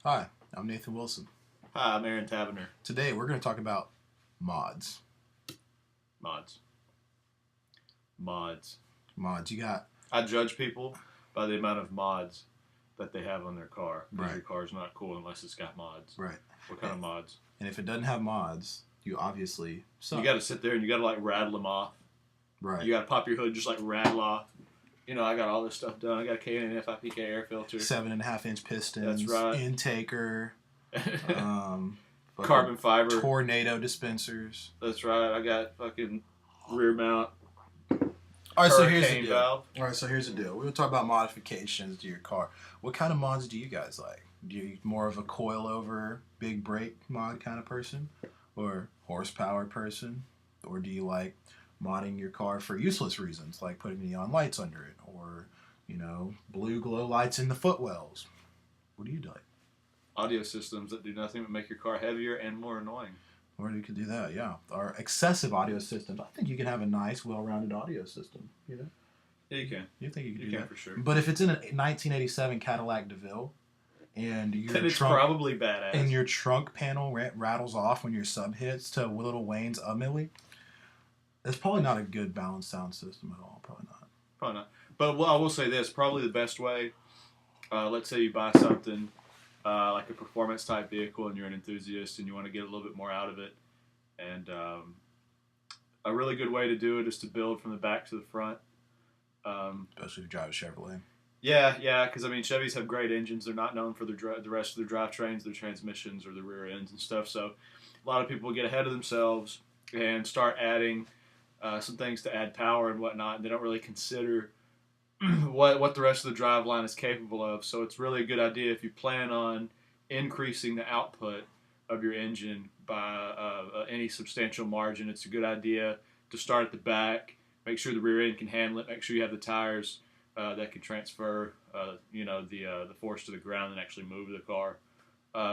Hi, I'm Nathan Wilson. Hi, I'm Aaron Tavener. Today we're going to talk about mods. Mods. Mods. Mods. You got I judge people by the amount of mods that they have on their car. Because Right. your car's not cool unless it's got mods. right, What kind of mods? and if it doesn't have mods, you obviously suck. You got to sit there and you got to like rattle them off. right. You got to pop your hood, just like rattle off. You know, I got all this stuff done. I got a K&N FIPK air filter. 7.5-inch pistons. That's right. Intaker. Fucking Carbon fiber. tornado dispensers. That's right. I got fucking rear mount. All right, so here's the Hurricane deal. valve. All right, so here's the deal. We'll talk about modifications to your car. What kind of mods do you guys like? Do you more of a coil-over, big brake mod kind of person, or horsepower person, or do you like modding your car for useless reasons, like putting neon lights under it, or blue glow lights in the footwells? What do you like? Audio systems that do nothing but make your car heavier and more annoying. Or you could do that, yeah. Or excessive audio systems. I think you can have a nice, well-rounded audio system. Yeah, you can. You think you could You do can that? for sure. But if it's in a 1987 Cadillac DeVille, and your Then it's trunk probably badass. and your trunk panel rattles off when your sub hits to Little Wayne's "A Milli," that's probably not a good balanced sound system at all. Probably not. Probably not. But I will say this: probably the best way. Let's say you buy something like a performance type vehicle, and you're an enthusiast, and you want to get a little bit more out of it. And a really good way to do it is to build from the back to the front. Especially if you drive a Chevrolet. Yeah, because I mean Chevys have great engines. They're not known for the rest of their drivetrains, their transmissions, or their rear ends and stuff. So a lot of people get ahead of themselves and start adding some things to add power and whatnot, and they don't really consider what the rest of the drive line is capable of. So it's really a good idea if you plan on increasing the output of your engine by any substantial margin. It's a good idea to start at the back, make sure the rear end can handle it, make sure you have the tires that can transfer the force to the ground and actually move the car.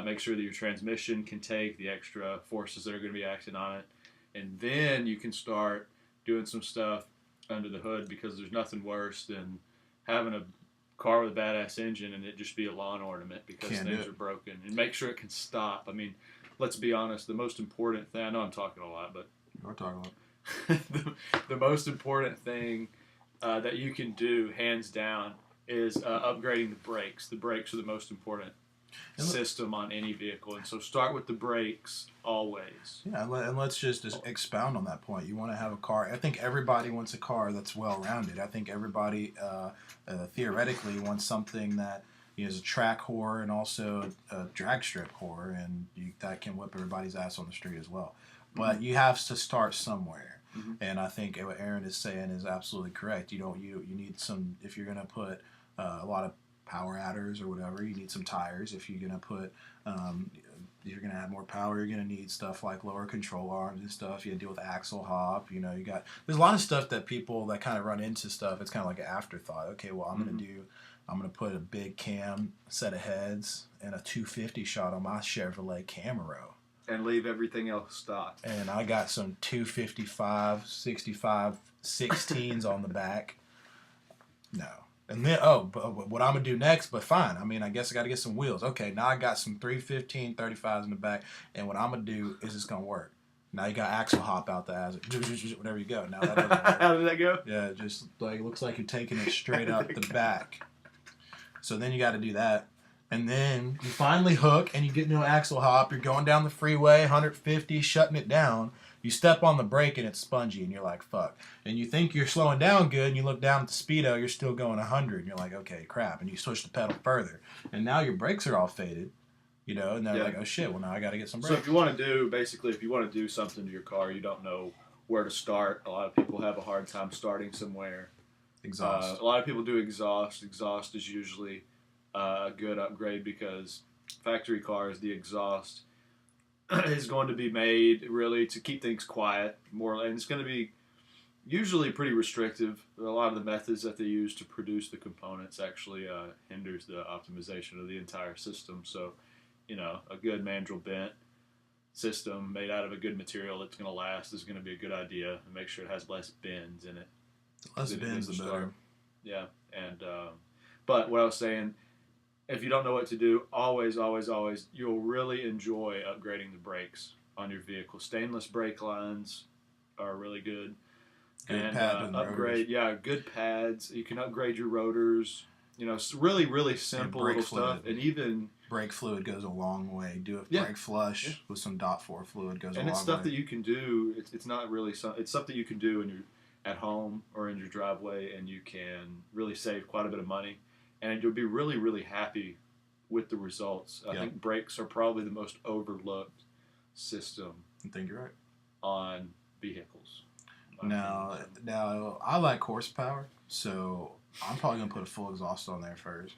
Make sure that your transmission can take the extra forces that are going to be acting on it. And then you can start doing some stuff under the hood, because there's nothing worse than having a car with a badass engine and it just be a lawn ornament because things are broken. And make sure it can stop. I mean, let's be honest, the most important thing, I know I'm talking a lot, but We're talking about. the most important thing that you can do, hands down, is upgrading the brakes. The brakes are the most important system on any vehicle, and so start with the brakes always. Yeah, and let's just expound on that point. You want to have a car. I think everybody wants a car that's well-rounded. I think everybody theoretically wants something that is a track whore and also a drag strip whore, and that can whip everybody's ass on the street as well. But you have to start somewhere. Mm-hmm. And I think what Aaron is saying is absolutely correct. You need some, if you're going to put a lot of power adders or whatever, you need some tires. If you're going to put if you're going to add more power, you're going to need stuff like lower control arms and stuff. You deal with axle hop. There's a lot of stuff that people that kind of run into stuff. It's kind of like an afterthought. Okay, well, I'm going to put a big cam set of heads and a 250 shot on my Chevrolet Camaro. And leave everything else stock. And I got some 255, 65, 16s on the back. No. And then, but what I'm going to do next, but fine. I mean, I guess I got to get some wheels. Okay, now I got some 315, 35s in the back. And what I'm going to do is it's going to work. Now you got axle hop out the ass. Whatever you go. Now that doesn't work. How did that go? Yeah, it just like looks like you're taking it straight up the back. So then you got to do that. And then you finally hook and you get no axle hop. You're going down the freeway, 150, shutting it down. You step on the brake and it's spongy and you're like, fuck. And you think you're slowing down good and you look down at the speedo, you're still going 100. And you're like, okay, crap. And you switch the pedal further. And now your brakes are all faded, and they're like, oh shit, well now I got to get some brakes. So if you want to do something to your car, you don't know where to start. A lot of people have a hard time starting somewhere. Exhaust. A lot of people do exhaust. Exhaust is usually a good upgrade because factory cars, the exhaust is going to be made really to keep things quiet more, and it's going to be usually pretty restrictive. A lot of the methods that they use to produce the components actually hinders the optimization of the entire system. So, a good mandrel bent system made out of a good material that's going to last is going to be a good idea, and make sure it has less bends in it. The less bends, the better. Yeah, and but what I was saying, if you don't know what to do, always, always, always, you'll really enjoy upgrading the brakes on your vehicle. Stainless brake lines are really good. Good And pad on the upgrade, rotors. yeah, good pads. You can upgrade your rotors. It's really, really simple brake little stuff. fluid. And even Brake fluid goes a long way. Do a yeah, brake flush yeah. with some dot 4 fluid goes a And it's long stuff way. that you can do. It's not really it's stuff that you can do when you're at home or in your driveway, and you can really save quite a bit of money, and you'll be really, really happy with the results. I think brakes are probably the most overlooked system I think you're right. on vehicles. Now I like horsepower, so I'm probably gonna put a full exhaust on there first.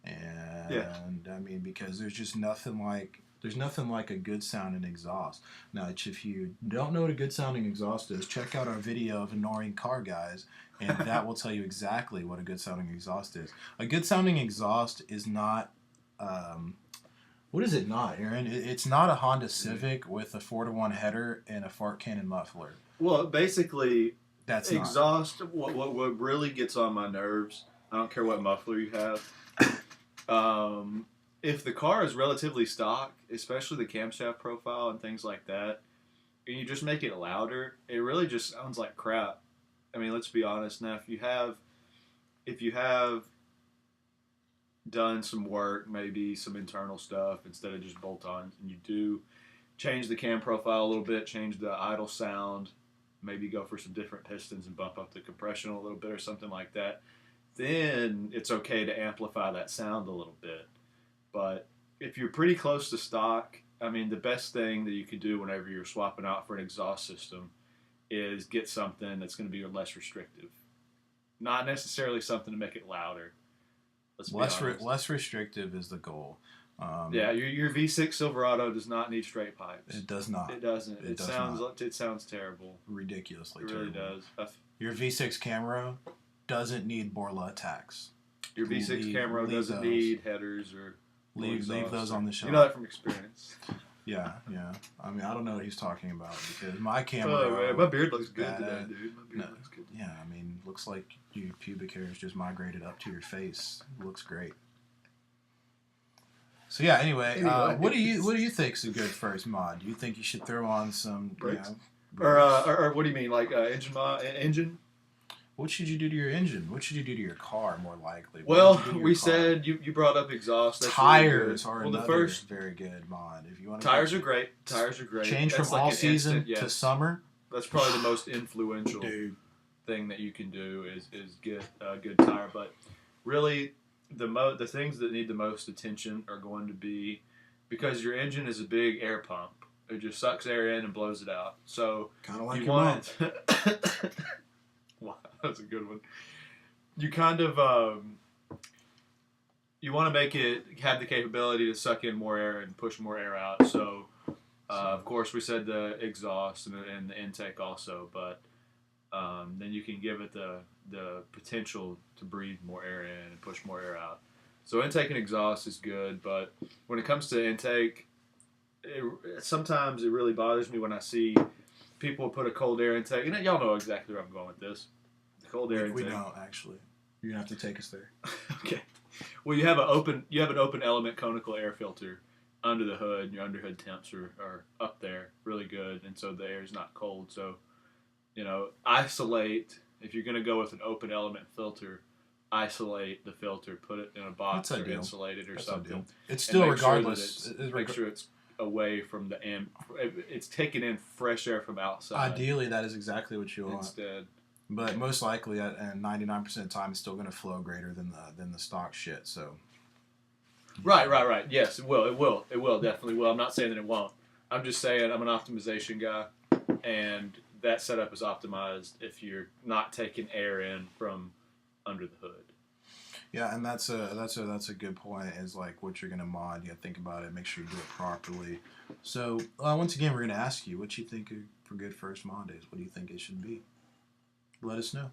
And I mean, because there's nothing like a good sounding exhaust. Now, if you don't know what a good sounding exhaust is, check out our video of annoying car guys, and that will tell you exactly what a good sounding exhaust is. A good sounding exhaust is not. What is it not, Aaron? It's not a Honda Civic with a 4-to-1 header and a fart cannon muffler. Well, basically, That's exhaust. What really gets on my nerves. I don't care what muffler you have. If the car is relatively stock, especially the camshaft profile and things like that, and you just make it louder, it really just sounds like crap. I mean, let's be honest. Now, if you have done some work, maybe some internal stuff instead of just bolt-ons, and you do change the cam profile a little bit, change the idle sound, maybe go for some different pistons and bump up the compression a little bit or something like that, then it's okay to amplify that sound a little bit. But if you're pretty close to stock, I mean, the best thing that you could do whenever you're swapping out for an exhaust system is get something that's going to be less restrictive. Not necessarily something to make it louder. Let's be honest. Less restrictive is the goal. Yeah, your V6 Silverado does not need straight pipes. It does not. It doesn't. It does sounds terrible. Ridiculously It really terrible. does. Your V6 Camaro doesn't need Borla attacks. Your V6 Camaro doesn't need headers or leave those on the shelf. You know that from experience. Yeah. I mean, I don't know what he's talking about because my Camaro. Oh man, my beard looks good today, dude. My beard looks good. Yeah, I mean, looks like your pubic hair has just migrated up to your face. It looks great. So yeah. Anyway, what do you think's a good first mod? Do you think you should throw on some brakes? Brakes? Or what do you mean, like engine? What should you do to your engine? What should you do to your car, more likely? Well, we said you brought up exhaust. That's tires really are well, another very good mod. If you want to tires are great. Tires are great. Change That's from like all an season instant, to summer. That's probably the most influential thing that you can do is get a good tire. But really, the things that need the most attention are going to be because your engine is a big air pump. It just sucks air in and blows it out. So kind of like you your want. Wow, that's a good one. You kind of you want to make it have the capability to suck in more air and push more air out. So, of course, we said the exhaust and the intake also, but then you can give it the potential to breathe more air in and push more air out. So intake and exhaust is good, but when it comes to intake, sometimes it really bothers me when I see people put a cold air intake. Y'all know exactly where I'm going with this. The cold air intake. We don't actually. You're gonna have to take us there. Okay. Well, you have an open element conical air filter under the hood, and your underhood temps are up there really good, and so the air is not cold. So, isolate. If you're going to go with an open element filter, isolate the filter, put it in a box or insulate it or something. Ideal. It's still regardless. Make sure it's away from the it's taking in fresh air from outside. Ideally, that is exactly what you want. Instead. But most likely, and 99% of the time, it's still going to flow greater than the stock shit. So. Right. Yes, it will. It will. Definitely will. I'm not saying that it won't. I'm just saying I'm an optimization guy, and that setup is optimized if you're not taking air in from under the hood. Yeah, and that's a good point. Is like what you're gonna mod. You gotta think about it. Make sure you do it properly. So once again, we're gonna ask you what you think for good first mod is. What do you think it should be? Let us know.